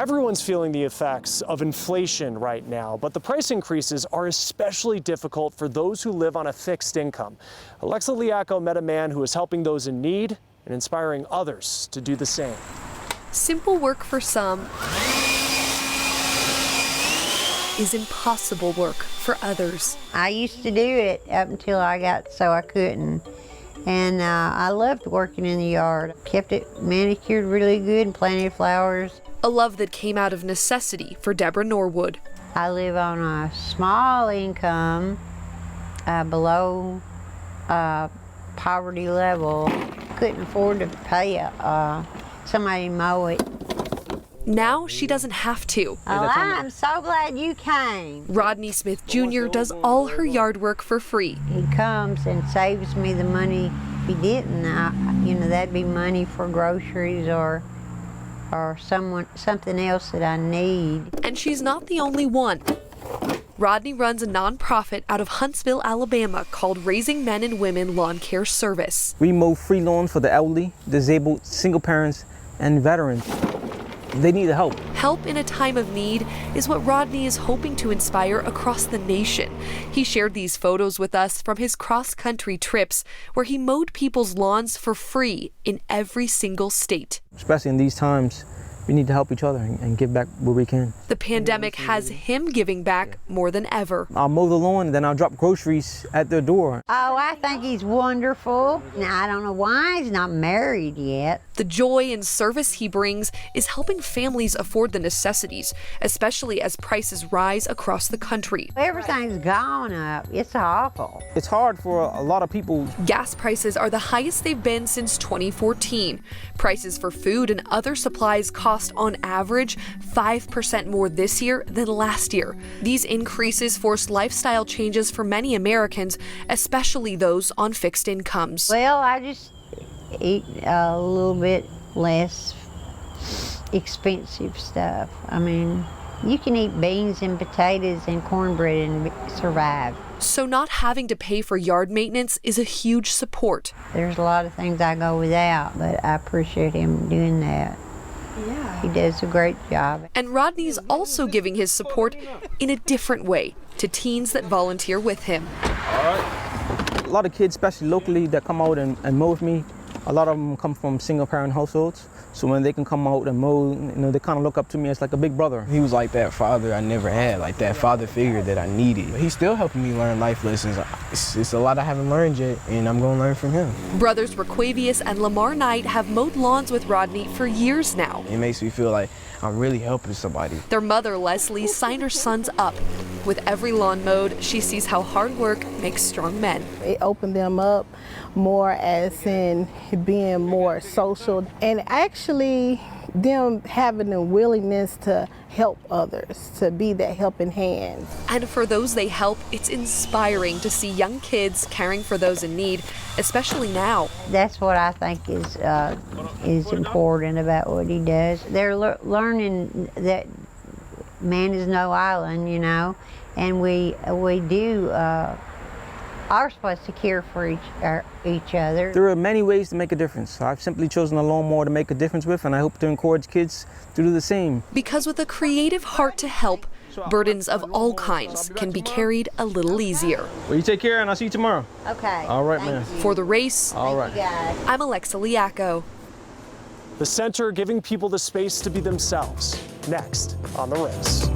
Everyone's feeling the effects of inflation right now, but the price increases are especially difficult for those who live on a fixed income. Alexa Liaco met a man who is helping those in need and inspiring others to do the same. Simple work for some is impossible work for others. I used to do it up until I got so I couldn't. And I loved working in the yard. Kept it manicured really good and planted flowers. A love that came out of necessity for Deborah Norwood. I live on a small income below poverty level. Couldn't afford to pay somebody to mow it. Now she doesn't have to. Oh, I'm so glad you came. Rodney Smith Jr. does all her yard work for free. He comes and saves me the money. If he didn't, that'd be money for groceries or something else that I need. And she's not the only one. Rodney runs a nonprofit out of Huntsville, Alabama called Raising Men and Women Lawn Care Service. We mow free lawns for the elderly, disabled, single parents, and veterans. They need the help. Help in a time of need is what Rodney is hoping to inspire across the nation. He shared these photos with us from his cross-country trips where he mowed people's lawns for free in every single state. Especially in these times, we need to help each other and give back where we can. The pandemic has him giving back more than ever. I'll mow the lawn and then I'll drop groceries at their door. Oh, I think he's wonderful. Now, I don't know why he's not married yet. The joy and service he brings is helping families afford the necessities, especially as prices rise across the country. Everything's gone up. It's awful. It's hard for a lot of people. Gas prices are the highest they've been since 2014. Prices for food and other supplies cost on average 5% more this year than last year. These increases force lifestyle changes for many Americans, especially those on fixed incomes. Well, I just eat a little bit less expensive stuff. I mean, you can eat beans and potatoes and cornbread and survive. So not having to pay for yard maintenance is a huge support. There's a lot of things I go without, but I appreciate him doing that. Yeah. He does a great job. And Rodney's also giving his support in a different way to teens that volunteer with him. A lot of kids, especially locally, that come out and mow with me, a lot of them come from single-parent households. So when they can come out and mow, they kind of look up to me as like a big brother. He was like that father I never had, like that father figure that I needed. He's still helping me learn life lessons. It's a lot I haven't learned yet, and I'm going to learn from him. Brothers Requavius and Lamar Knight have mowed lawns with Rodney for years now. It makes me feel like I'm really helping somebody. Their mother, Leslie, signed her sons up. With every lawn mowed, she sees how hard work makes strong men. It opened them up more as in being more social and actually them having the willingness to help others, to be that helping hand. And for those they help, it's inspiring to see young kids caring for those in need, especially now. That's what I think is important about what he does. They're learning that man is no island, and we do are supposed to care for each other. There are many ways to make a difference. I've simply chosen a lawnmower to make a difference with, and I hope to encourage kids to do the same. Because with a creative heart to help, burdens of all kinds can be carried a little easier. Well, you take care, and I'll see you tomorrow. Okay. All right, man. For The Race, All right. Thank you guys. I'm Alexa Liaco. The center giving people the space to be themselves. Next on The Race.